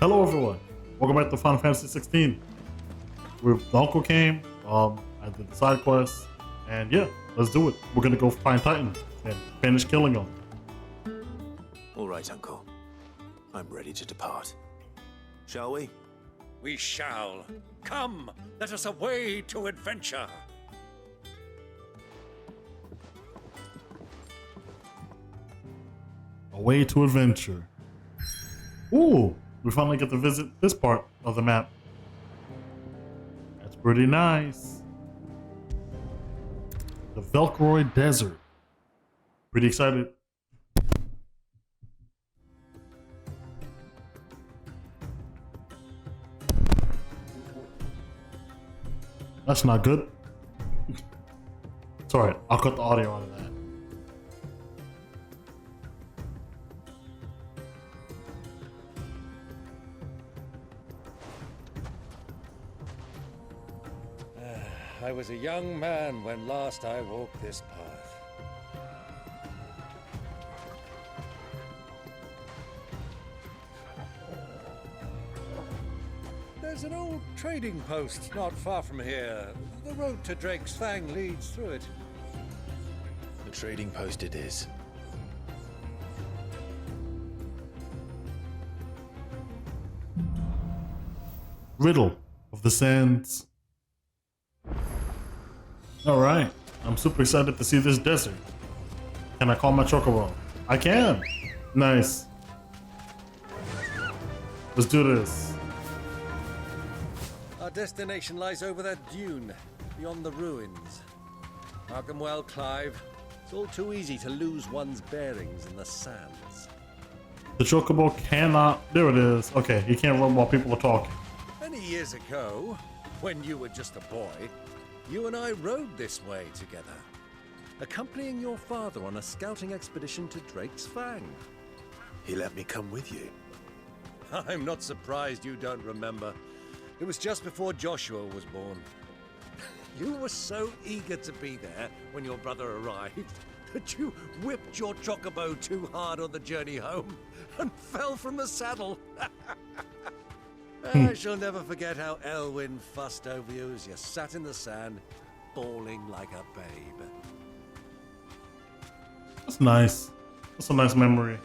Hello everyone, welcome back to Final Fantasy 16. The uncle came, I did the side quests, and yeah, let's do it. We're gonna go find Titan and finish killing them. All right, Uncle. I'm ready to depart. Shall we? We shall. Come, let us away to adventure. Away to adventure. Ooh, we finally get to visit this part of the map. That's pretty nice. The Velcroy Desert. Pretty excited. That's not good. It's alright, I'll cut the audio out of that. I was a young man when last I walked this path. There's an old trading post not far from here. The road to Drake's Fang leads through it. The trading post it is. Riddle of the Sands. Alright, I'm super excited to see this desert. Can I call my chocobo? I can! Nice. Let's do this. Our destination lies over that dune, beyond the ruins. Mark 'em well, Clive. It's all too easy to lose one's bearings in the sands. The chocobo cannot... There it is. Okay, he can't run while people are talking. Many years ago, when you were just a boy, you and I rode this way together, accompanying your father on a scouting expedition to Drake's Fang. He let me come with you. I'm not surprised you don't remember. It was just before Joshua was born. You were so eager to be there when your brother arrived that you whipped your chocobo too hard on the journey home and fell from the saddle. I shall never forget how Elwyn fussed over you as you sat in the sand, bawling like a babe. That's nice. That's a nice memory.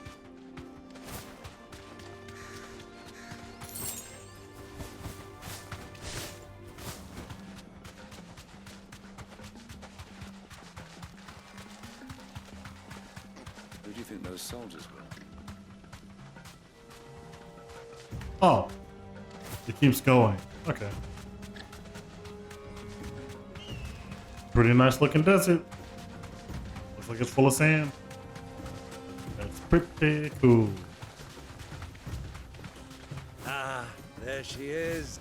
Who do you think those soldiers were? Oh. It keeps going. Okay. Pretty nice looking desert. Looks like it's full of sand. That's pretty cool. Ah, there she is.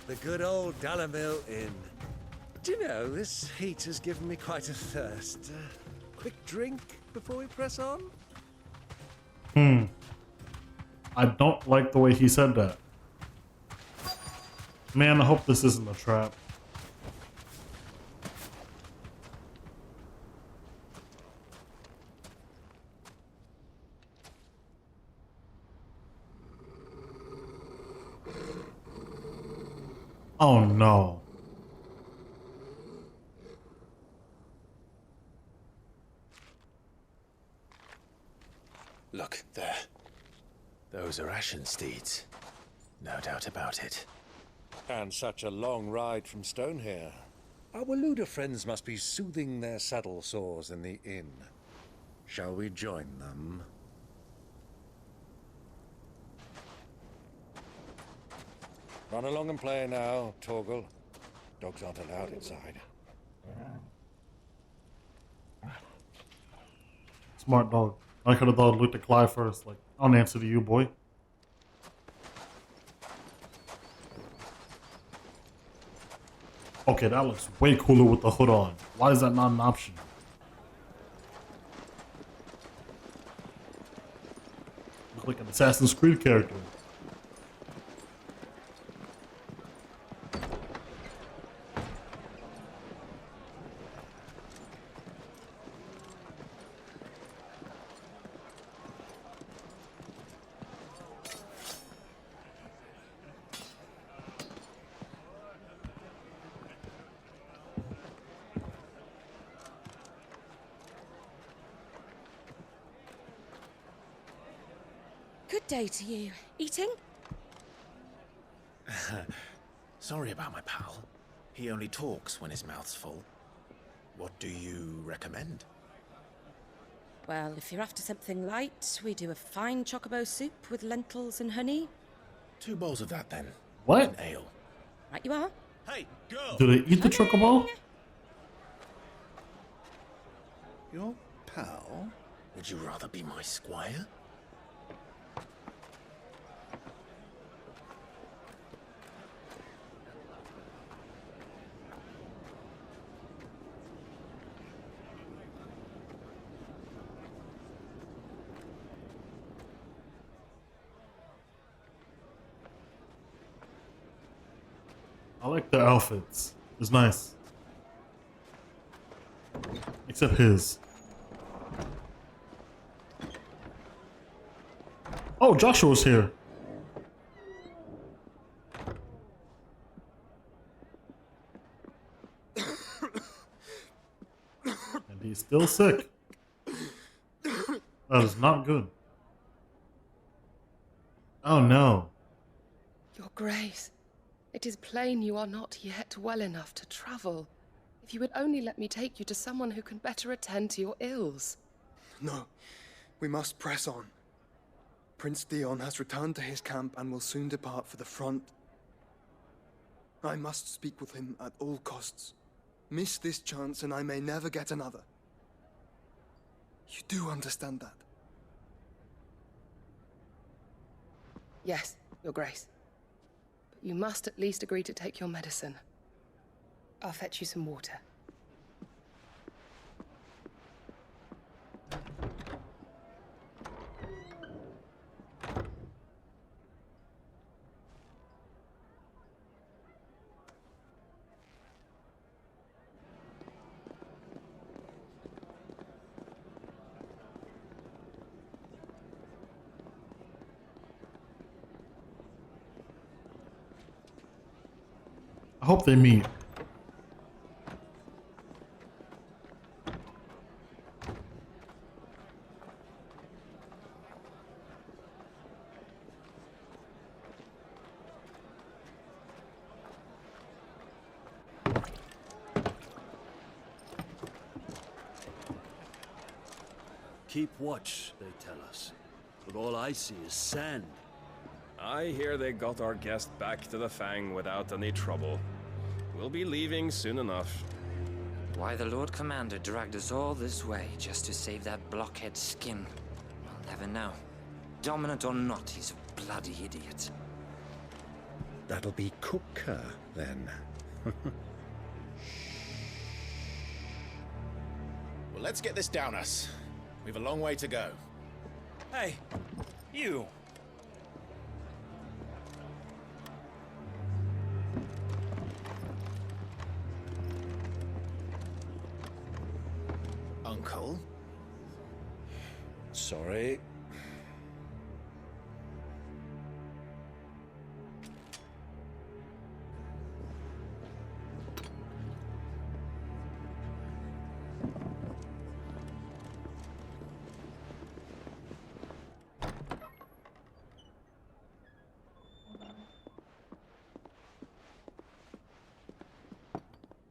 The good old Dalimil Inn. Do you know, this heat has given me quite a thirst. Quick drink before we press on? I don't like the way he said that. Man, I hope this isn't a trap. Oh no. Look, there. Those are Ashen steeds. No doubt about it. And such a long ride from Stonehere. Our Waluda friends must be soothing their saddle sores in the inn. Shall we join them? Run along and play now, Torgal. Dogs aren't allowed inside. Smart dog. I could have thought looked at Clive first. Like, I'll answer to you, boy. Okay, that looks way cooler with the hood on. Why is that not an option? Look like an Assassin's Creed character. day to you. Eating? Sorry about my pal. He only talks when his mouth's full. What do you recommend? Well, if you're after something light, we do a fine chocobo soup with lentils and honey. 2 bowls of that then. What? And ale. Right you are. Hey, girl! Do they eat the chocobo? Your pal? Would you rather be my squire? I like the outfits. It's nice. Except his. Oh, Joshua's here. And he's still sick. That is not good. Oh no. Your Grace, it is plain you are not yet well enough to travel. If you would only let me take you to someone who can better attend to your ills. No, we must press on. Prince Dion has returned to his camp and will soon depart for the front. I must speak with him at all costs. Miss this chance and I may never get another. You do understand that? Yes, Your Grace. But you must at least agree to take your medicine. I'll fetch you some water. I hope they meet. Keep watch, they tell us. But all I see is sand. I hear they got our guest back to the Fang without any trouble. We'll be leaving soon enough. Why the Lord Commander dragged us all this way just to save that blockhead's skin, we'll never know. Dominant or not, he's a bloody idiot. That'll be Cooker, then. Well, let's get this down us. We've a long way to go. Hey, you! Uncle? Sorry.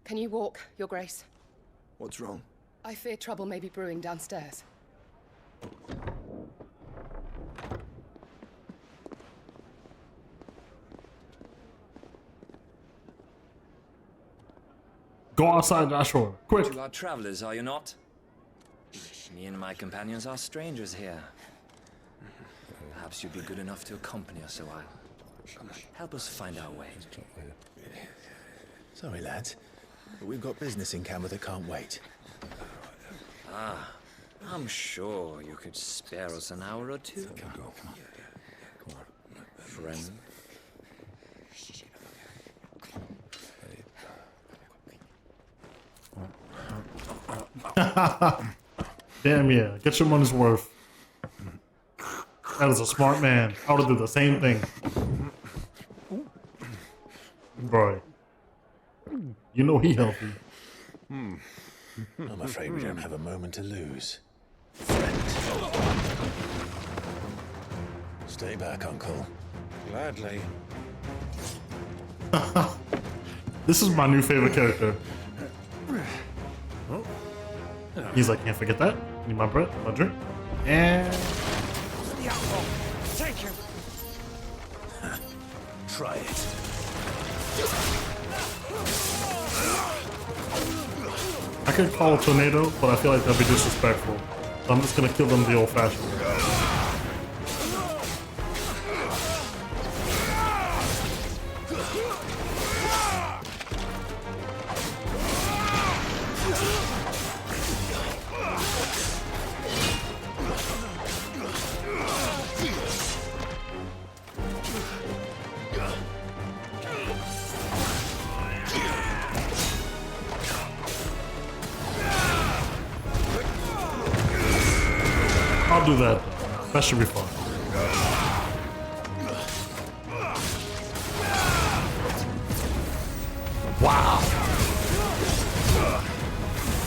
Can you walk, Your Grace? What's wrong? I fear trouble may be brewing downstairs. Go outside, Joshua. Quick. You are travelers, are you not? Me and my companions are strangers here. Perhaps you'd be good enough to accompany us a while. Help us find our way. Sorry, lads. But we've got business in camera that can't wait. Ah, I'm sure you could spare us an hour or two. Come on. Friend. Damn yeah. Get your money's worth. That is a smart man. I would have did the same thing. Bro. You know he healthy. I'm afraid we don't have a moment to lose. Stay back, Uncle. Gladly. This is my new favorite character. He's like, can't forget that. Need my bread, my drink. And The outlaw! Take him! Try it. I could call a tornado, but I feel like that'd be disrespectful. So I'm just gonna kill them the old-fashioned way. I'll do that. That should be fun. Wow.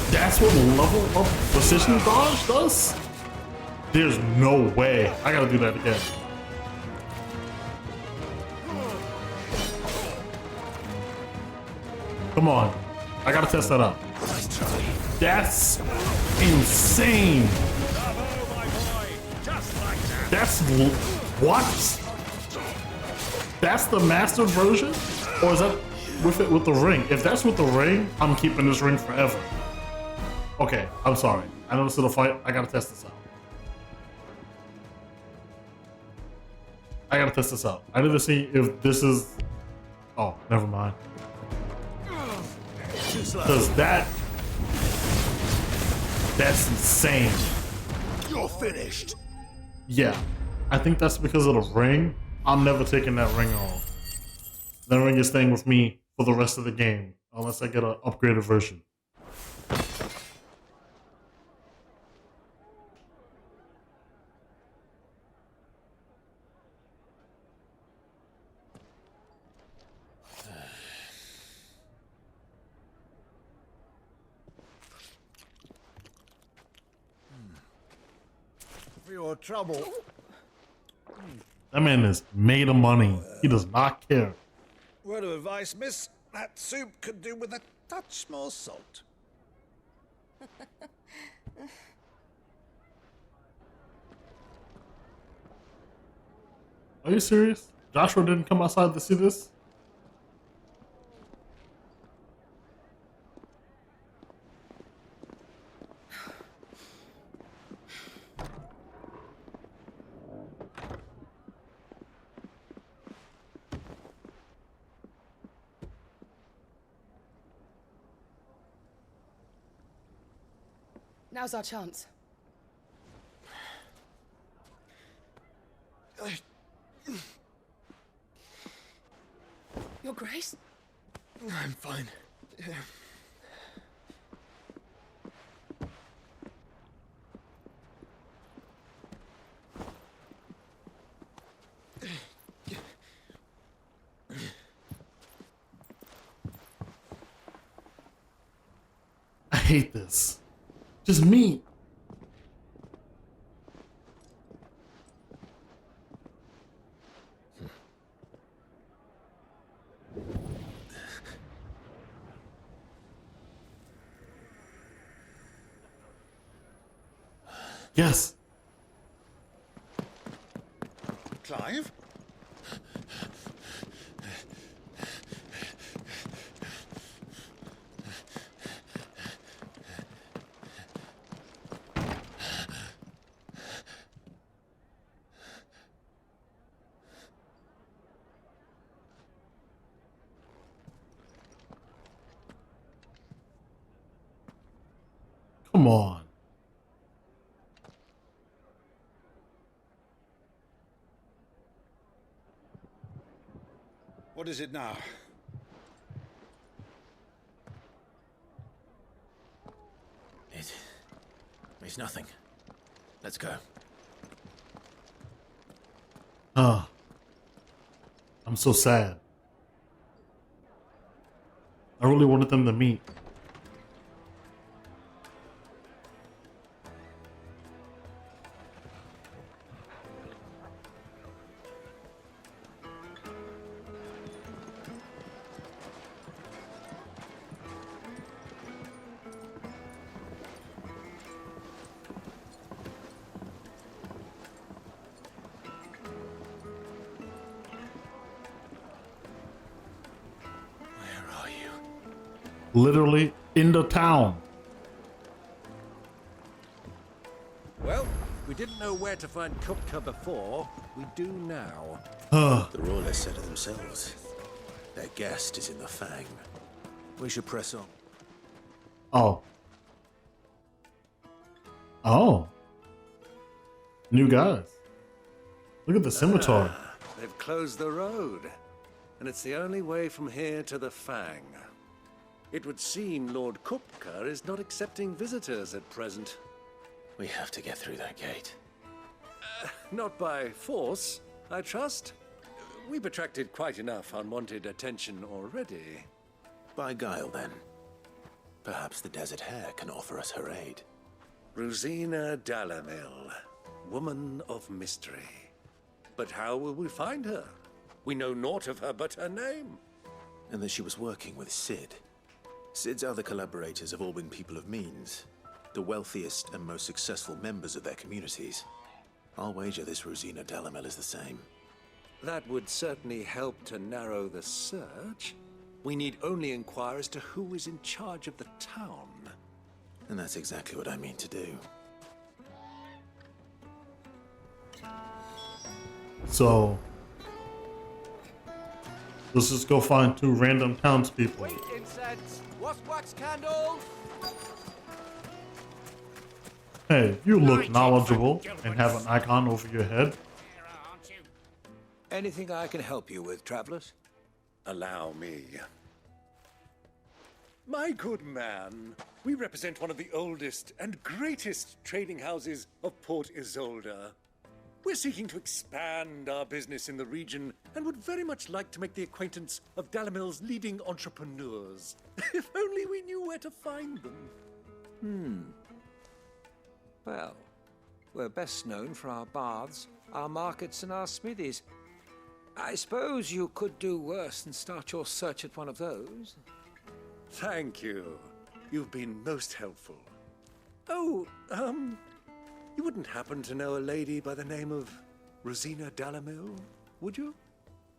That's what level up precision dodge does? There's no way. I gotta do that again. Come on. I gotta test that out. That's insane. That's what? That's the mastered version? Or is that with it with the ring? If that's with the ring, I'm keeping this ring forever. Okay, I'm sorry. I know this is a fight. I gotta test this out. I gotta test this out. I need to see if this is... Oh, never mind. Because that's insane. You're finished. Yeah, I think that's because of the ring. I'm never taking that ring off. That ring is staying with me for the rest of the game, unless I get an upgraded version. For your trouble. That man is made of money. He does not care. Word of advice, miss. That soup could do with a touch more salt. Are you serious? Joshua didn't come outside to see this? Now's our chance. Your Grace? I'm fine. I hate this. Just me. Yes. Clive? Come on. What is it now? It's nothing. Let's go. I'm so sad. I really wanted them to meet. Literally in the town. Well, we didn't know where to find Kupka before. We do now. The Royalists said it themselves. Their guest is in the Fang. We should press on. Oh. Oh. New guys. Look at the scimitar. They've closed the road, and it's the only way from here to the Fang. It would seem Lord Kupka is not accepting visitors at present. We have to get through that gate. Not by force, I trust. We've attracted quite enough unwanted attention already. By guile, then. Perhaps the Desert Hare can offer us her aid. Rosina Dalimil, woman of mystery. But how will we find her? We know naught of her but her name. And that she was working with Sid. Sid's other collaborators have all been people of means. The wealthiest and most successful members of their communities. I'll wager this Rosina Dalimil is the same. That would certainly help to narrow the search. We need only inquire as to who is in charge of the town. And that's exactly what I mean to do. So let's just go find two random townspeople. Wheat incense, wax candles. Hey, you look knowledgeable and have an icon over your head. Anything I can help you with, travelers? Allow me. My good man, we represent one of the oldest and greatest trading houses of Port Isolde. We're seeking to expand our business in the region and would very much like to make the acquaintance of Dalimil's leading entrepreneurs. If only we knew where to find them. Well, we're best known for our baths, our markets, and our smithies. I suppose you could do worse than start your search at one of those. Thank you. You've been most helpful. Oh, you wouldn't happen to know a lady by the name of Rosina Dalimil, would you?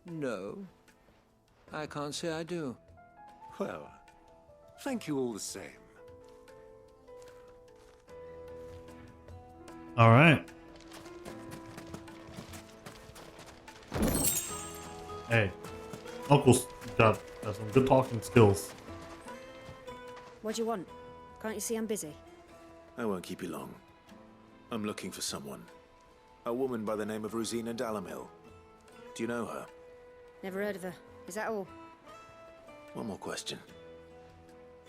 No, I can't say I do. Well, thank you all the same. All right. Hey, Uncle's got some good talking skills. What do you want? Can't you see I'm busy? I won't keep you long. I'm looking for someone. A woman by the name of Rosina Dalimil. Do you know her? Never heard of her. Is that all? One more question.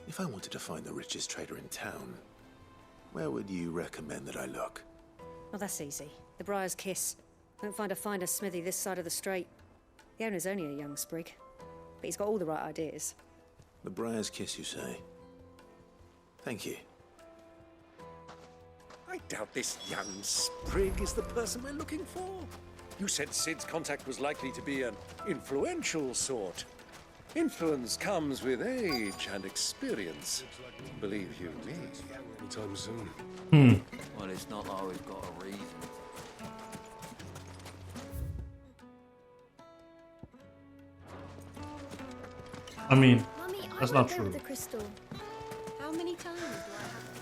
If I wanted to find the richest trader in town, where would you recommend that I look? Oh, that's easy. The Briar's Kiss. Won't find a finer smithy this side of the strait. The owner's only a young sprig, but he's got all the right ideas. The Briar's Kiss, you say? Thank you. I doubt this young sprig is the person we're looking for. You said Sid's contact was likely to be an influential sort. Influence comes with age and experience. Believe you me. Anytime soon. Well, it's not like we've got a reason. I mean, Mummy, that's I not went there true. with the crystal. How many times do I have to...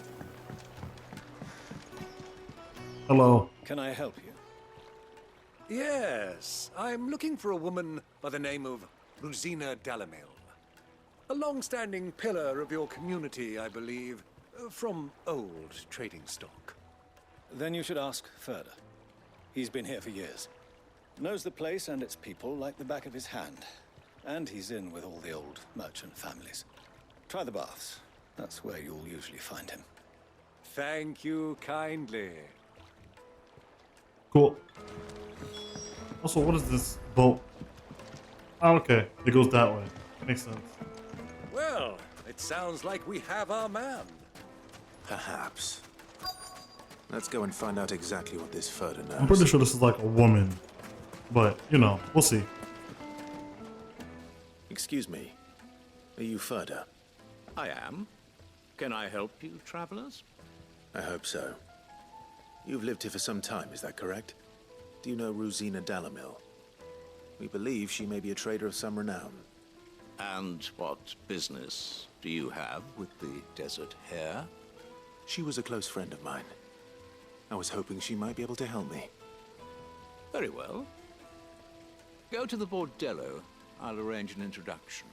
Hello. Can I help you? Yes, I'm looking for a woman by the name of Rosina Dalimil. A long-standing pillar of your community, I believe, from old trading stock. Then you should ask Ferda. He's been here for years. Knows the place and its people like the back of his hand. And he's in with all the old merchant families. Try the baths. That's where you'll usually find him. Thank you kindly. Cool. Also, what is this boat? Oh, okay, it goes that way. Makes sense. Well, it sounds like we have our man. Perhaps. Let's go and find out exactly what this Ferda knows. I'm pretty sure this is like a woman, but you know, we'll see. Excuse me. Are you Ferda? I am. Can I help you, travelers? I hope so. You've lived here for some time, is that correct? Do you know Rosina Dalimil? We believe she may be a trader of some renown. And what business do you have with the desert hare? She was a close friend of mine. I was hoping she might be able to help me. Very well. Go to the bordello. I'll arrange an introduction.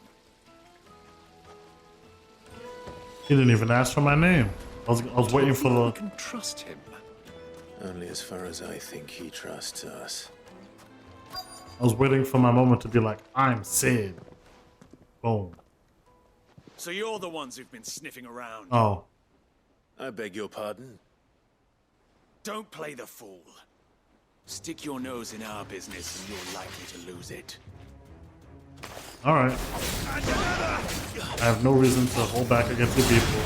He didn't even ask for my name. I was waiting for the... We can trust him. Only as far as I think he trusts us. I was waiting for my moment to be like, I'm Sid. Boom. So you're the ones who've been sniffing around. Oh. I beg your pardon? Don't play the fool. Stick your nose in our business and you're likely to lose it. Alright. I have no reason to hold back against the people.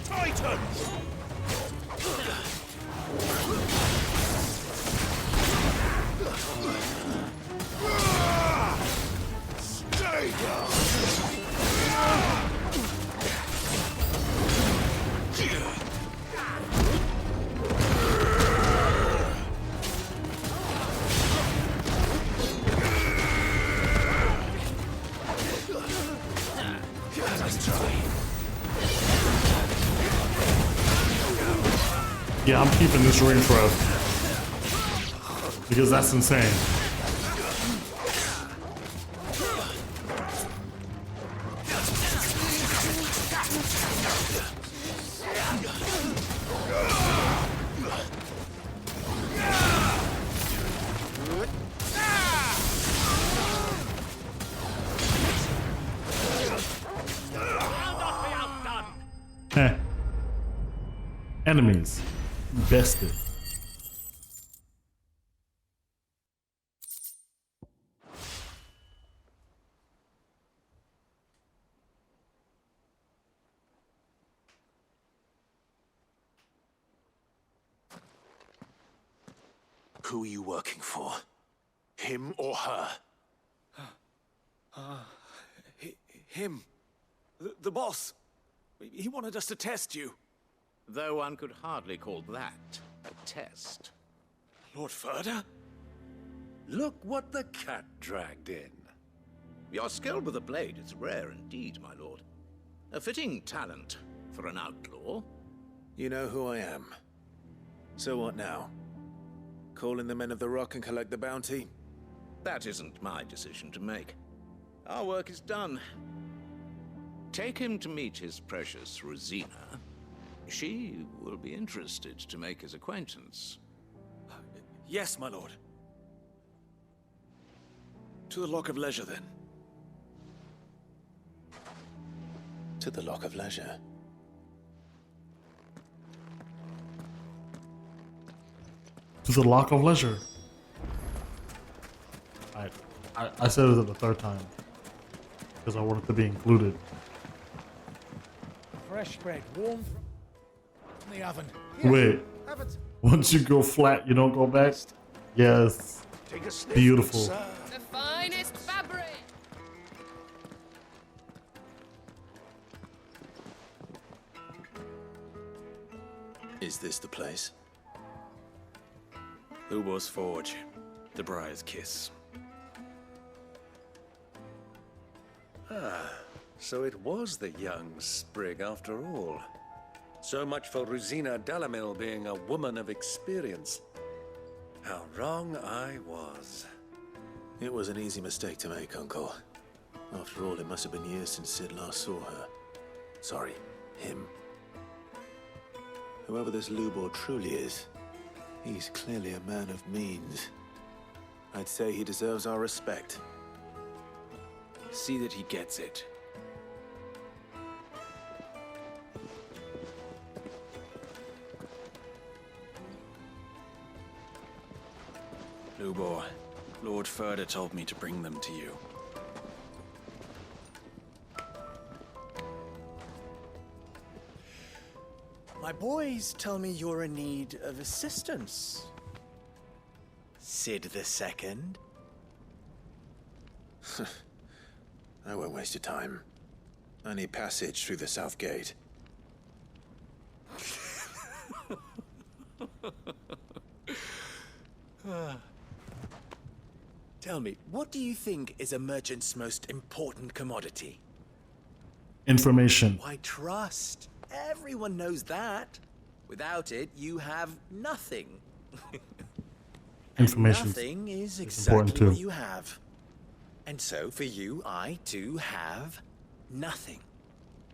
Titan! Stay down! Yeah, I'm keeping this ring forever. Because that's insane. Heh. Enemies. Bested. Who are you working for? Him or her? Him. The boss. He wanted us to test you. Though one could hardly call that a test. Lord Ferda? Look what the cat dragged in. Your skill with the blade is rare indeed, my lord. A fitting talent for an outlaw. You know who I am. So what now? Call in the Men of the Rock and collect the bounty? That isn't my decision to make. Our work is done. Take him to meet his precious Rosina. She will be interested to make his acquaintance. Yes, my lord. To the Lock of Leisure, then. To the Lock of Leisure. To the Lock of Leisure. I said it the third time. Because I wanted to be included. Fresh bread, warm from the oven. Wait. Have it. Once you go flat, you don't go back? Yes. Take a sniff, Beautiful. sir. The finest fabric! Is this the place? Lubo's Forge. The Briar's Kiss. Ah, so it was the young sprig after all. So much for Rosina Dalimil being a woman of experience. How wrong I was. It was an easy mistake to make, Uncle. After all, it must have been years since Sid last saw her. Sorry, him. Whoever this Lubor truly is, he's clearly a man of means. I'd say he deserves our respect. See that he gets it. Lubor, Lord Ferda told me to bring them to you. My boys tell me you're in need of assistance. Sid the Second? I won't waste your time. I need passage through the south gate. Tell me, what do you think is a merchant's most important commodity? Information. Why, trust. Everyone knows that. Without it, you have nothing. Information. Nothing is important exactly what too. you have. And so, for you, I too have nothing.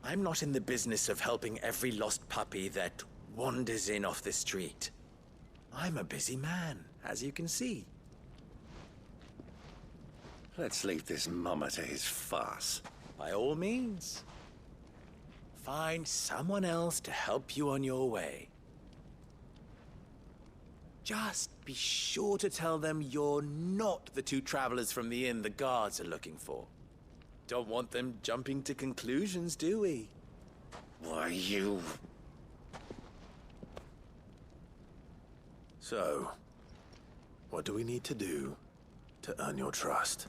I'm not in the business of helping every lost puppy that wanders in off the street. I'm a busy man, as you can see. Let's leave this mummer to his farce. By all means. Find someone else to help you on your way. Just be sure to tell them you're not the two travelers from the inn the guards are looking for. Don't want them jumping to conclusions, do we? Why, you... So, what do we need to do to earn your trust?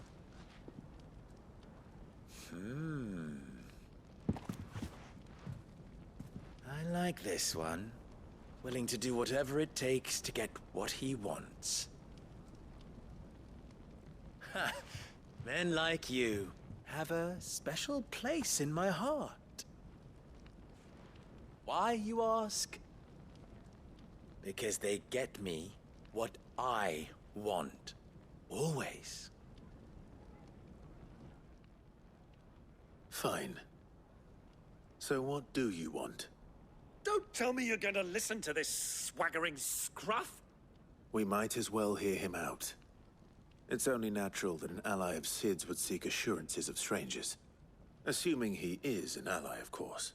I like this one. Willing to do whatever it takes to get what he wants. Ha! Men like you have a special place in my heart. Why, you ask? Because they get me what I want. Always. Fine. So what do you want? Don't tell me you're gonna listen to this swaggering scruff! We might as well hear him out. It's only natural that an ally of Sid's would seek assurances of strangers. Assuming he is an ally, of course.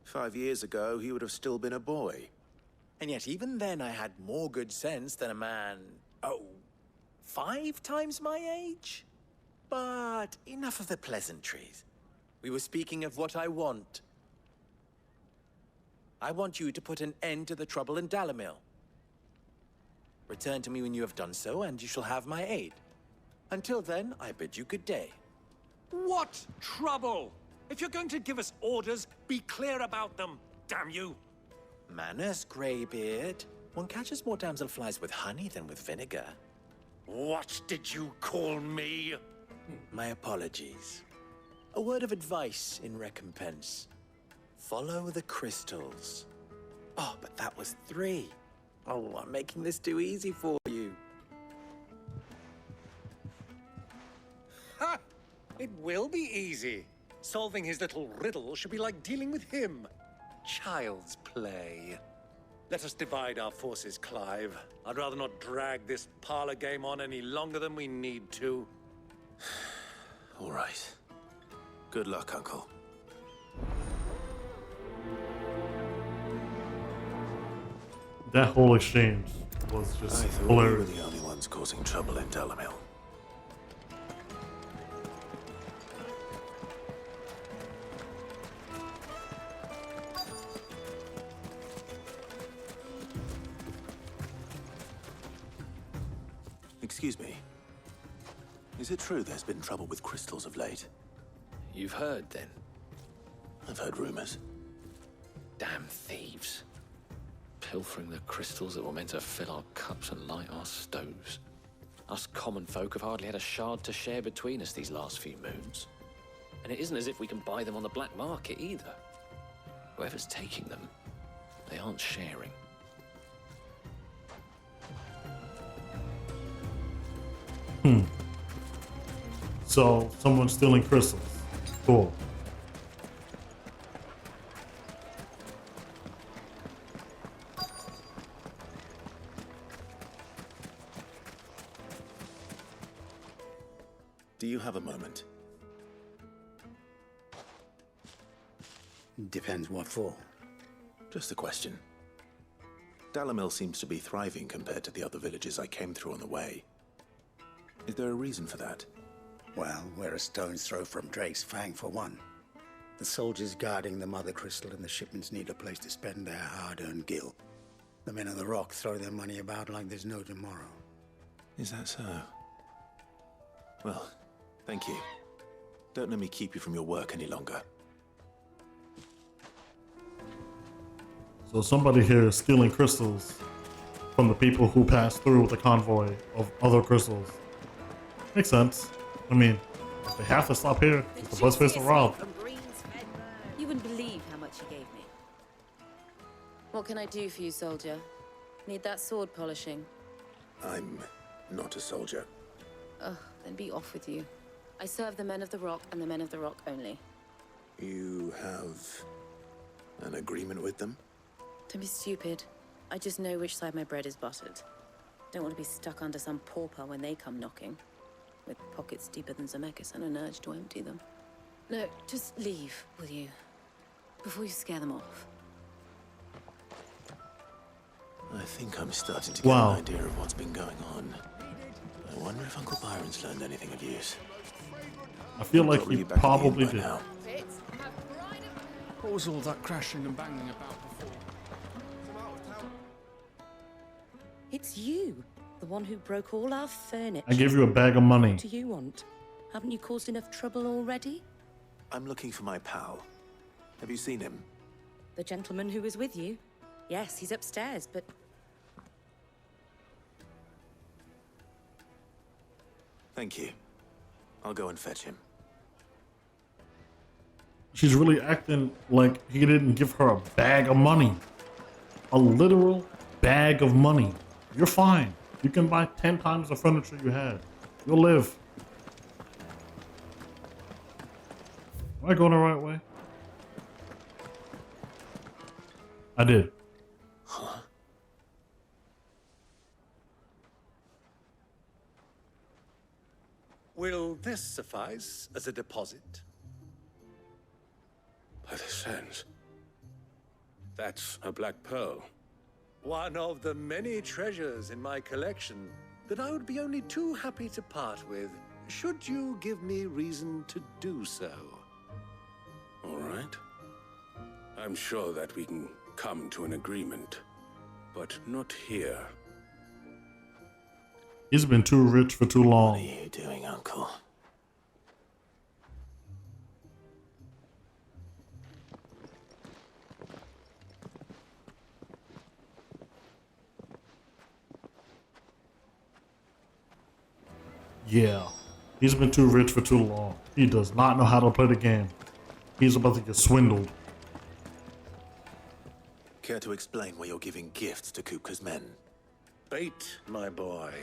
5 years ago, he would have still been a boy. And yet even then I had more good sense than a man, 5 times my age? But enough of the pleasantries. We were speaking of what I want. I want you to put an end to the trouble in Dalimil. Return to me when you have done so, and you shall have my aid. Until then, I bid you good day. What trouble? If you're going to give us orders, be clear about them, damn you! Manners, Greybeard. One catches more damselflies with honey than with vinegar. What did you call me? My apologies. A word of advice in recompense. Follow the crystals. Oh, but that was 3. Oh, I'm making this too easy for you. Ha! It will be easy. Solving his little riddle should be like dealing with him. Child's play. Let us divide our forces, Clive. I'd rather not drag this parlor game on any longer than we need to. All right. Good luck, Uncle. That whole exchange was I just thought we were hilarious. the only ones causing trouble in Dalimil. Excuse me. Is it true there's been trouble with crystals of late? You've heard, then? I've heard rumors. Damn thieves. Pilfering the crystals that were meant to fill our cups and light our stoves. Us common folk have hardly had a shard to share between us these last few moons. And it isn't as if we can buy them on the black market either. Whoever's taking them, they aren't sharing. So, someone's stealing crystals. Cool. Do you have a moment? Depends what for. Just a question. Dalimil seems to be thriving compared to the other villages I came through on the way. Is there a reason for that? Well, we're a stone's throw from Drake's Fang, for one. The soldiers guarding the Mother Crystal and the shipments need a place to spend their hard-earned gil. The men of the Rock throw their money about like there's no tomorrow. Is that so? Well, Thank you. Don't let me keep you from your work any longer. So somebody here is stealing crystals from the people who pass through with the convoy of other crystals. Makes sense. I mean, if they have to stop here, it's the best place to rob. You wouldn't believe how much he gave me. What can I do for you, soldier? Need that sword polishing? I'm not a soldier. Ugh, then be off with you. I serve the men of the Rock and the men of the Rock only. You have an agreement with them? Don't be stupid. I just know which side my bread is buttered. Don't want to be stuck under some pauper when they come knocking. With pockets deeper than Zemeckis and an urge to empty them. No, just leave, will you? Before you scare them off. I think I'm starting to get an idea of what's been going on. I wonder if Uncle Byron's learned anything of use. I feel like he probably did. What was all that crashing and banging about before? It's you, the one who broke all our furniture. I gave you a bag of money. What do you want? Haven't you caused enough trouble already? I'm looking for my pal. Have you seen him? The gentleman who was with you? Yes, he's upstairs, but... Thank you. I'll go and fetch him. She's really acting like he didn't give her a bag of money. A literal bag of money. You're fine. You can buy 10 times the furniture you had. You'll live. Am I going the right way? I did. Huh? Will this suffice as a deposit? By the sands. That's a black pearl. One of the many treasures in my collection that I would be only too happy to part with, should you give me reason to do so. All right. I'm sure that we can come to an agreement, but not here. He's been too rich for too long. What are you doing, Uncle? Yeah, he's been too rich for too long. He does not know how to play the game. He's about to get swindled. Care to explain why you're giving gifts to Kupka's men? Bait, my boy.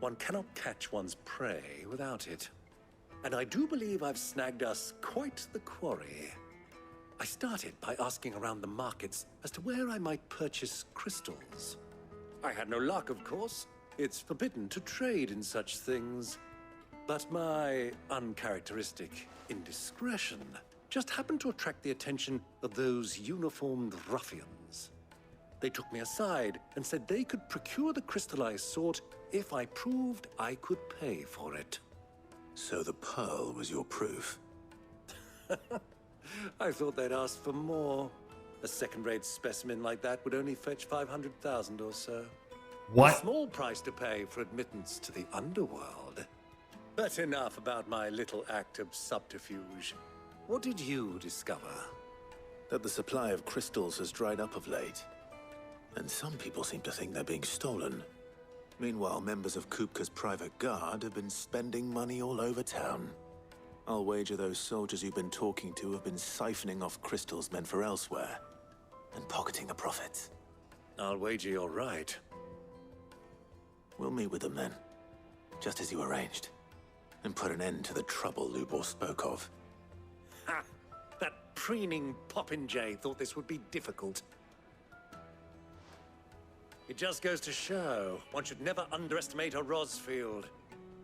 One cannot catch one's prey without it. And I do believe I've snagged us quite the quarry. I started by asking around the markets as to where I might purchase crystals. I had no luck, of course. It's forbidden to trade in such things. But my uncharacteristic indiscretion just happened to attract the attention of those uniformed ruffians. They took me aside and said they could procure the crystal I sought if I proved I could pay for it. So the pearl was your proof? I thought they'd ask for more. A second-rate specimen like that would only fetch 500,000 or so. What? A small price to pay for admittance to the underworld. But enough about my little act of subterfuge. What did you discover? That the supply of crystals has dried up of late. And some people seem to think they're being stolen. Meanwhile, members of Kupka's private guard have been spending money all over town. I'll wager those soldiers you've been talking to have been siphoning off crystals meant for elsewhere, and pocketing the profits. I'll wager you're right. We'll meet with them then, just as you arranged, and put an end to the trouble Lubor spoke of. Ha! That preening popinjay thought this would be difficult. It just goes to show, one should never underestimate a Rosfield.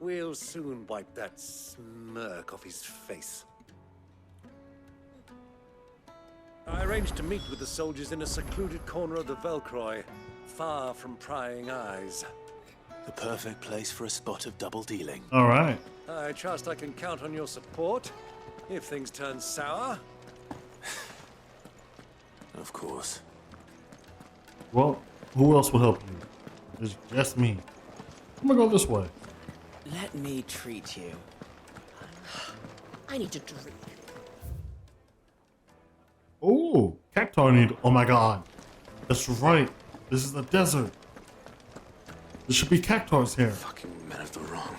We'll soon wipe that smirk off his face. I arranged to meet with the soldiers in a secluded corner of the Velcroy, far from prying eyes. The perfect place for a spot of double dealing. All right. I trust I can count on your support, if things turn sour. Of course. Well, who else will help you? It's just me. I'm gonna go this way. Let me treat you. I need a drink. Oh, cacti need. Oh my god. That's right. This is the desert. There should be cactuars here. Fucking men of the wrong.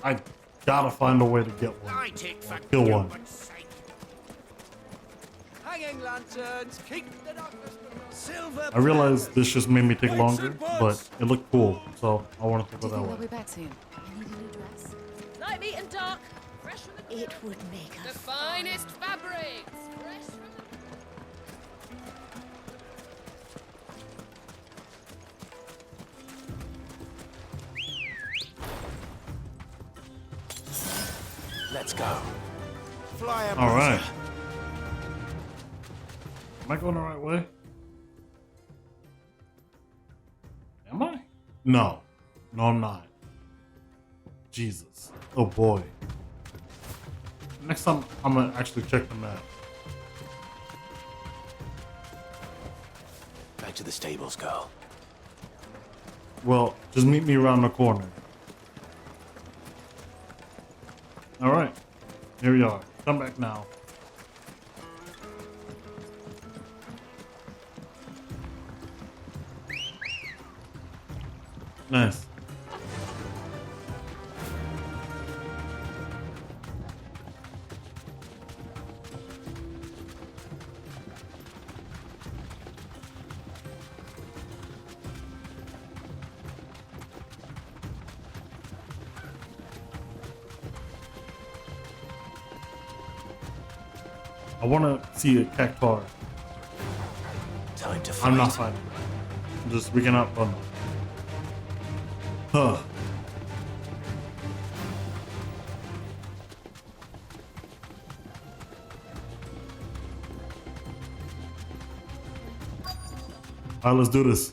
I gotta find a way to get one. Light it, for Kill one. God's sake. Hanging lanterns, keep the darkness. Silver. I realize this just made me take longer, but it looked cool, so I want to go Do you that think they'll way. be back soon? I need a new dress. Light meat and dark. Fresh from the... It would make The finest fabrics. Fresh from Let's go. Fly up. All right. Am I going the right way? Am I? No. No, I'm not. Jesus. Oh boy. Next time, I'm gonna actually check the map. Back to the stables, girl. Well, just meet me around the corner. All right. Here we are. Come back now. Nice. I want to see a cactuar. Time to I'm not fight. fighting. Just we cannot run. Huh. Alright, let's do this.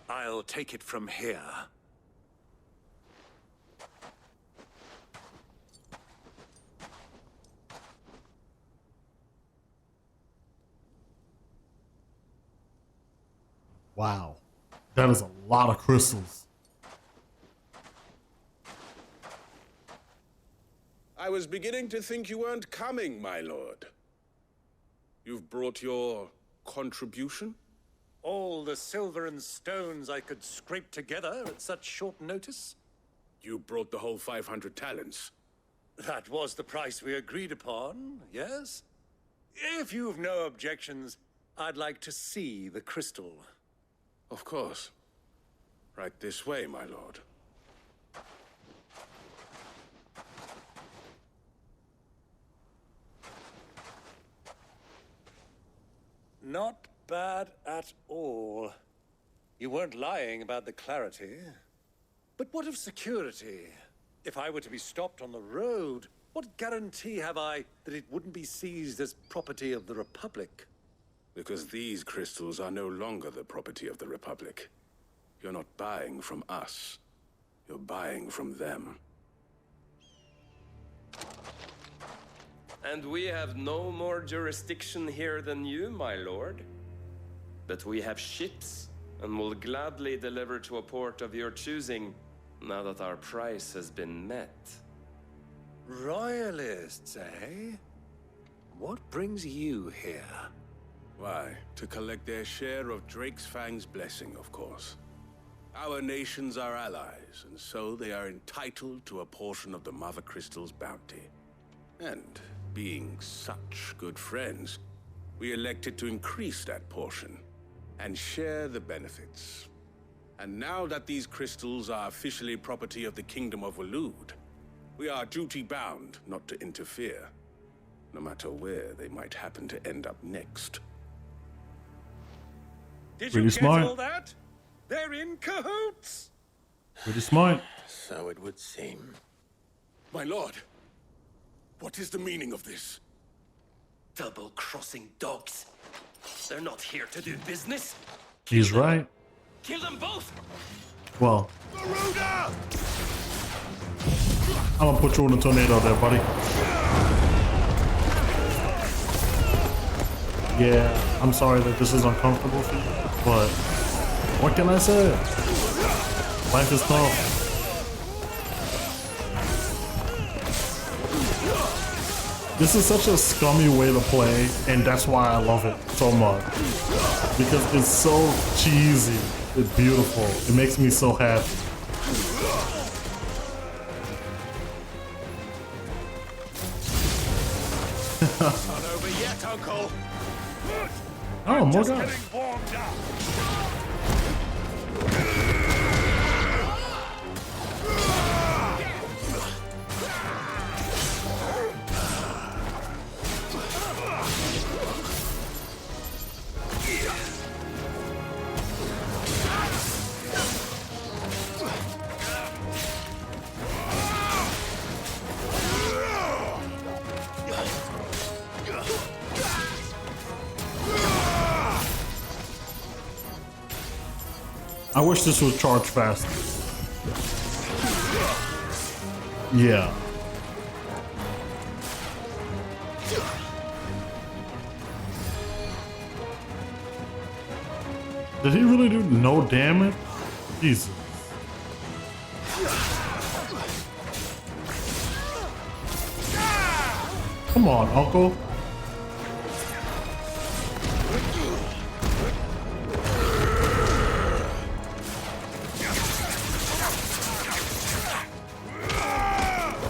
I'll take it from here. Wow. That is a lot of crystals. I was beginning to think you weren't coming, my lord. You've brought your contribution? All the silver and stones I could scrape together at such short notice? You brought the whole 500 talents. That was the price we agreed upon, yes? If you've no objections, I'd like to see the crystal. Of course. Right this way, my lord. Not bad at all. You weren't lying about the clarity. But what of security? If I were to be stopped on the road, what guarantee have I that it wouldn't be seized as property of the Republic? Because these crystals are no longer the property of the Republic. You're not buying from us. You're buying from them. And we have no more jurisdiction here than you, my lord. But we have ships, and will gladly deliver to a port of your choosing, now that our price has been met. Royalists, eh? What brings you here? Why, to collect their share of Drake's Fang's blessing, of course. Our nations are allies, and so they are entitled to a portion of the Mother Crystal's bounty. And being such good friends, we elected to increase that portion and share the benefits. And now that these crystals are officially property of the Kingdom of Waloed, we are duty-bound not to interfere, no matter where they might happen to end up next. Did Pretty you smart. get all that? They're in cahoots! Pretty smart. So it would seem. My lord, what is the meaning of this? Double-crossing dogs. They're not here to do business. He's right. Kill them both! Well, I'm gonna put you in a tornado there, buddy. Yeah, I'm sorry that this is uncomfortable for you, but what can I say? Life is tough. This is such a scummy way to play, and that's why I love it so much. Because it's so cheesy. It's beautiful. It makes me so happy. Not over yet, Uncle. Oh, more Just guys. getting warmed up. I wish this would charge faster. Yeah. Did he really do no damage? Jesus. Come on, Uncle.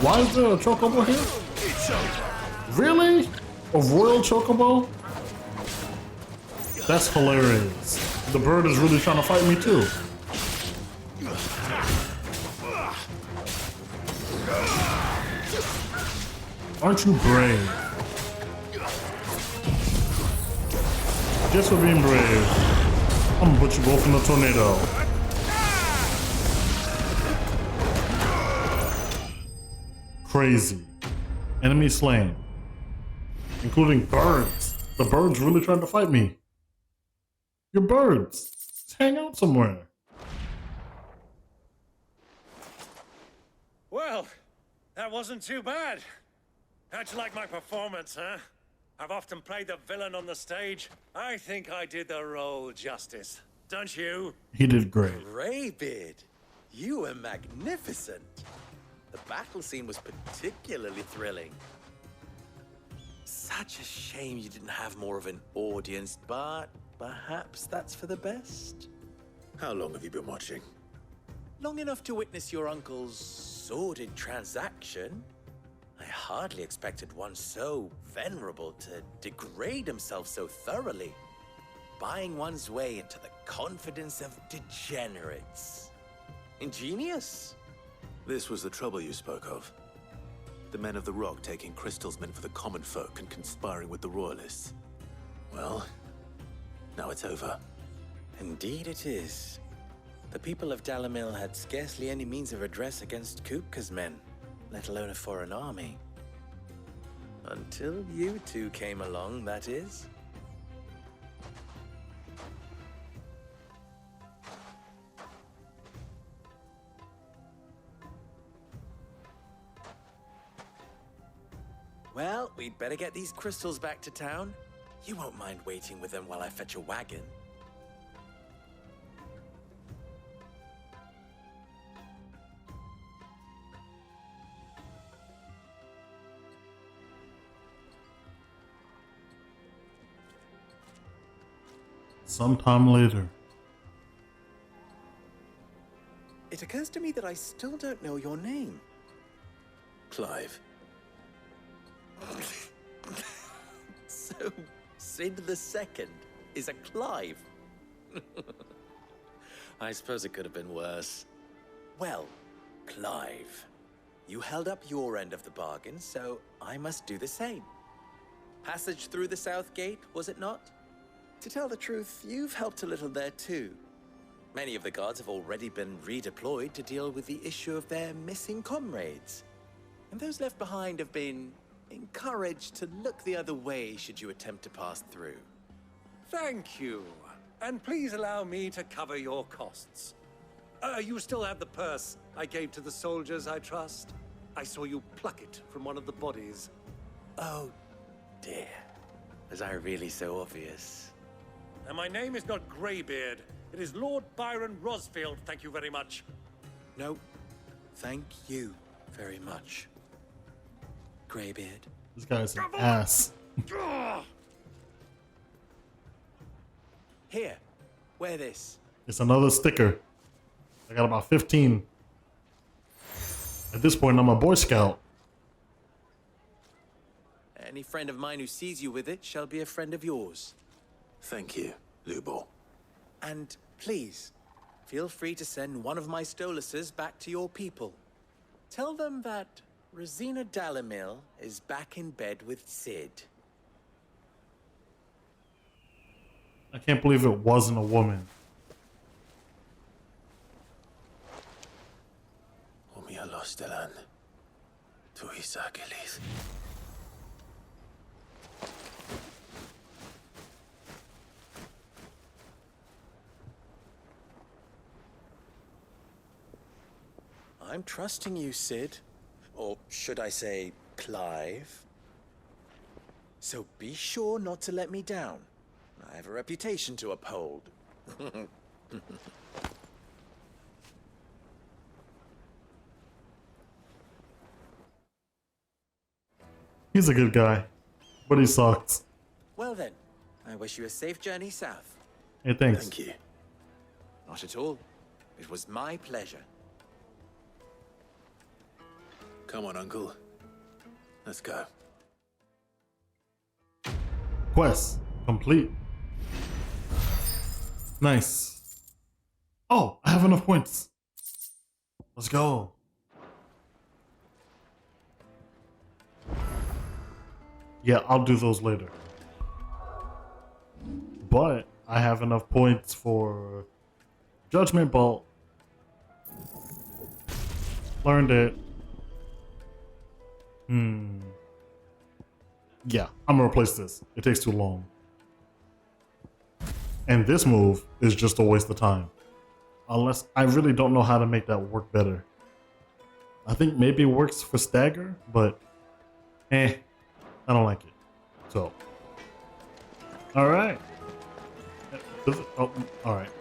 Why is there a chocobo here? Really? A royal chocobo? That's hilarious. The bird is really trying to fight me too. Aren't you brave? Just for being brave, I'm gonna put you both in the tornado. Crazy. Enemy slain. Including birds. The birds really tried to fight me. You're birds. Let's hang out somewhere. Well, that wasn't too bad. How'd you like my performance, huh? I've often played the villain on the stage. I think I did the role justice. Don't you? He did great. Greybeard, you were magnificent. The battle scene was particularly thrilling. Such a shame you didn't have more of an audience, but perhaps that's for the best. How long have you been watching? Long enough to witness your uncle's sordid transaction. I hardly expected one so venerable to degrade himself so thoroughly, buying one's way into the confidence of degenerates. Ingenious. This was the trouble you spoke of. The men of the Rock taking Crystal's men for the common folk and conspiring with the Royalists. Well, now it's over. Indeed it is. The people of Dalimil had scarcely any means of redress against Kupka's men, let alone a foreign army. Until you two came along, that is. Well, we'd better get these crystals back to town. You won't mind waiting with them while I fetch a wagon. Sometime later. It occurs to me that I still don't know your name. Clive. So, Sid the Second is a Clive. I suppose it could have been worse. Well, Clive, you held up your end of the bargain, so I must do the same. Passage through the South Gate, was it not? To tell the truth, you've helped a little there too. Many of the guards have already been redeployed to deal with the issue of their missing comrades. And those left behind have been encouraged to look the other way should you attempt to pass through. Thank you. And please allow me to cover your costs. You still have the purse I gave to the soldiers, I trust? I saw you pluck it from one of the bodies. Oh, dear. Was I really so obvious? And my name is not Greybeard. It is Lord Byron Rosfield, thank you very much. No, thank you very much, Greybeard. This guy's an ass. Here, wear this. It's another sticker. I got about 15. At this point, I'm a Boy Scout. Any friend of mine who sees you with it shall be a friend of yours. Thank you, Lubor. And please, feel free to send one of my Stoluses back to your people. Tell them that Rosina Dalimil is back in bed with Sid. I can't believe it wasn't a woman. Omialostelan. Tuisakelis. I'm trusting you, Sid. Or should I say, Clive? So be sure not to let me down. I have a reputation to uphold. He's a good guy, but he sucks. Well then, I wish you a safe journey south. Hey, thanks. Thank you. Not at all. It was my pleasure. Come on, Uncle. Let's go. Quest complete. Nice. Oh, I have enough points. Let's go. Yeah, I'll do those later. But I have enough points for Judgment Bolt. Learned it. Yeah, I'm gonna replace this. It takes too long. And this move is just a waste of time. Unless I really don't know how to make that work better. I think maybe it works for stagger, but I don't like it. So, alright. Oh, alright.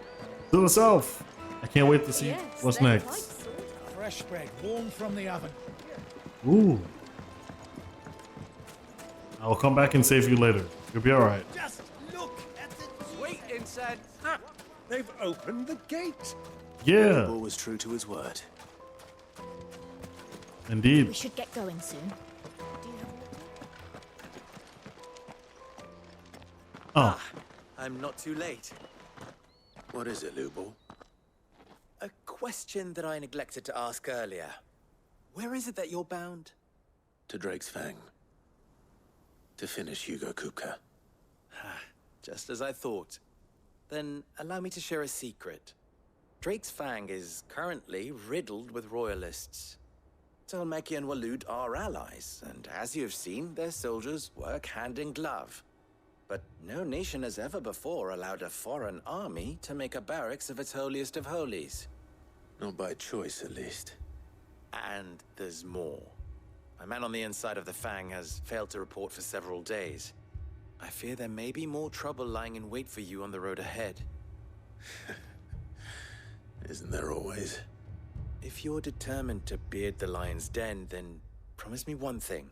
To the south. I can't wait to see what's next. Fresh bread, warm from the oven. Ooh. I'll come back and save you later. You'll be alright. Just look at the wait inside. Ah, they've opened the gate. Yeah. Lubor was true to his word. Indeed. We should get going soon. Oh. I'm not too late. What is it, Lubor? A question that I neglected to ask earlier. Where is it that you're bound? To Drake's Fang. To finish Hugo Kupka. Just as I thought. Then allow me to share a secret. Drake's Fang is currently riddled with royalists. Talmeki and Walud are allies, and as you have seen, their soldiers work hand in glove. But no nation has ever before allowed a foreign army to make a barracks of its holiest of holies. Not by choice, at least. And there's more. A man on the inside of the Fang has failed to report for several days. I fear there may be more trouble lying in wait for you on the road ahead. Isn't there always? If you're determined to beard the lion's den, then promise me one thing.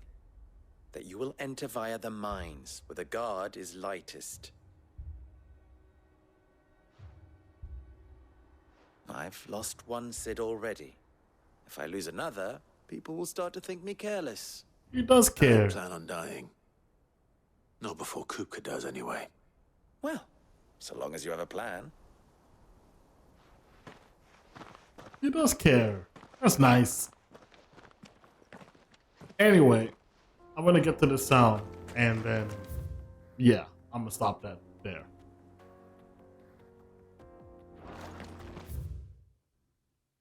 That you will enter via the mines, where the guard is lightest. I've lost one Sid already. If I lose another, people will start to think me careless. He does I care. don't plan on dying. Not before Kupka does, anyway. Well, so long as you have a plan. He does care. That's nice. Anyway, I'm gonna get to the sound, and then, yeah, I'm gonna stop that there.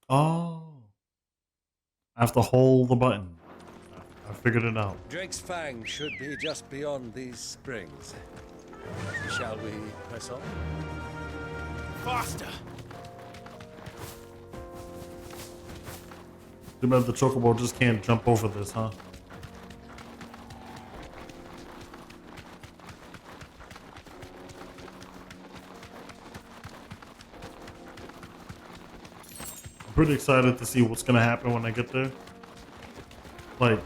Oh. I have to hold the button. I figured it out. Drake's Fang should be just beyond these springs. Shall we press on? Faster! Too bad the chocobo just can't jump over this, huh? pretty excited to see what's gonna happen when I get there. Like,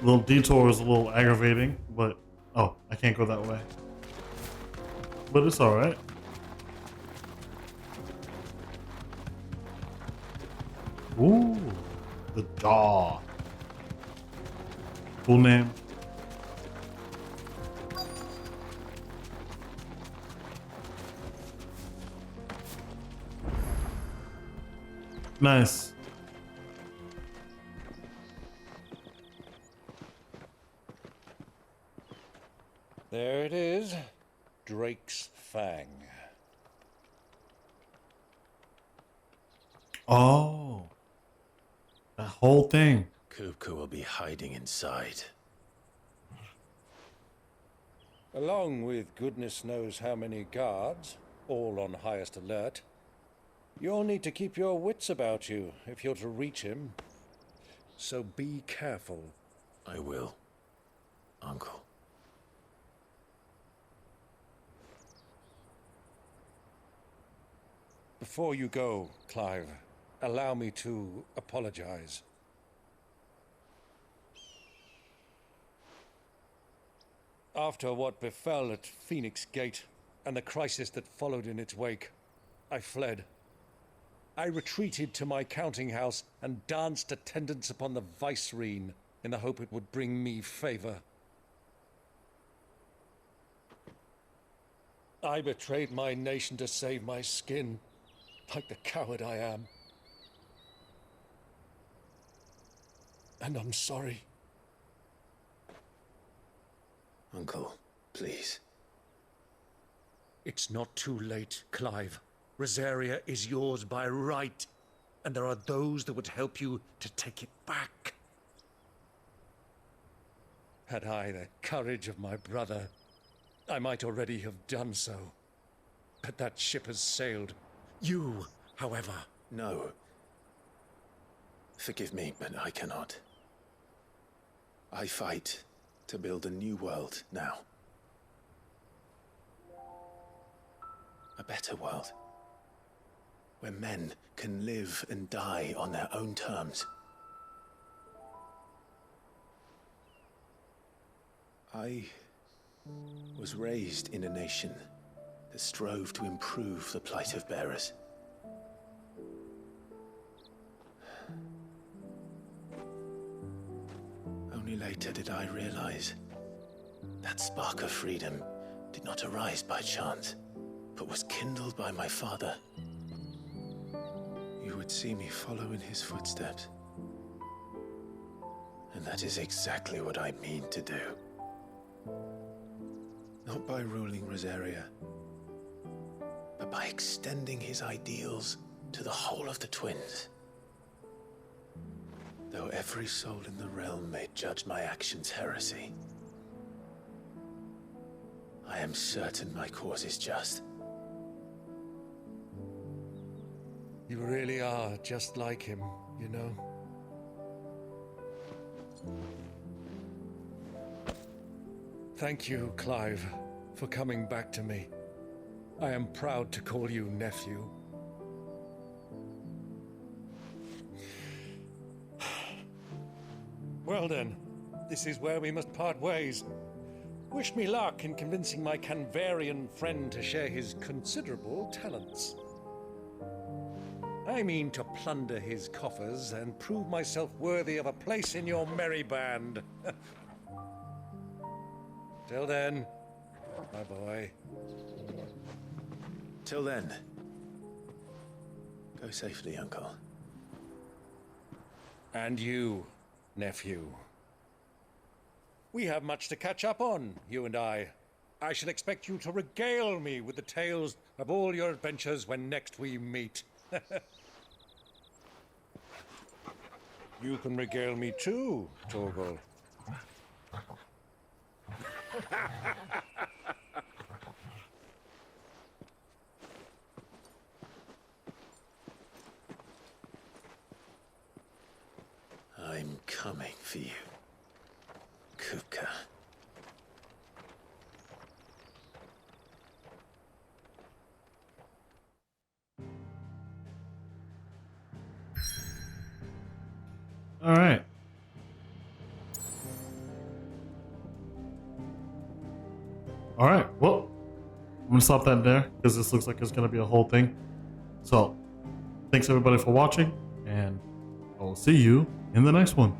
the little detour is a little aggravating, but oh, I can't go that way. But it's alright. Ooh, the jaw. Cool name. Nice. There it is. Drake's Fang. Oh. That whole thing. Kupka will be hiding inside. Along with goodness knows how many guards, all on highest alert. You'll need to keep your wits about you if you're to reach him. So be careful. I will, Uncle. Before you go, Clive, allow me to apologize. After what befell at Phoenix Gate and the crisis that followed in its wake, I fled. I retreated to my counting house and danced attendance upon the vicereine in the hope it would bring me favor. I betrayed my nation to save my skin, like the coward I am. And I'm sorry. Uncle, please. It's not too late, Clive. Rosaria is yours by right, and there are those that would help you to take it back. Had I the courage of my brother, I might already have done so. But that ship has sailed. You, however... No. Forgive me, but I cannot. I fight to build a new world now. A better world. Where men can live and die on their own terms. I was raised in a nation that strove to improve the plight of bearers. Only later did I realize that spark of freedom did not arise by chance, but was kindled by my father. You would see me follow in his footsteps. And that is exactly what I mean to do. Not by ruling Rosaria, but by extending his ideals to the whole of the twins. Though every soul in the realm may judge my actions heresy, I am certain my cause is just. You really are just like him, you know? Thank you, Clive, for coming back to me. I am proud to call you nephew. Well then, this is where we must part ways. Wish me luck in convincing my Canvarian friend to share his considerable talents. I mean to plunder his coffers and prove myself worthy of a place in your merry band. Till then, my boy. Till then, go safely, Uncle. And you, nephew. We have much to catch up on, you and I. I shall expect you to regale me with the tales of all your adventures when next we meet. You can regale me too, Torgal. I'm coming for you, Kupka. Alright. Alright, well, I'm gonna stop that there because this looks like it's gonna be a whole thing. So, thanks everybody for watching, and I will see you in the next one.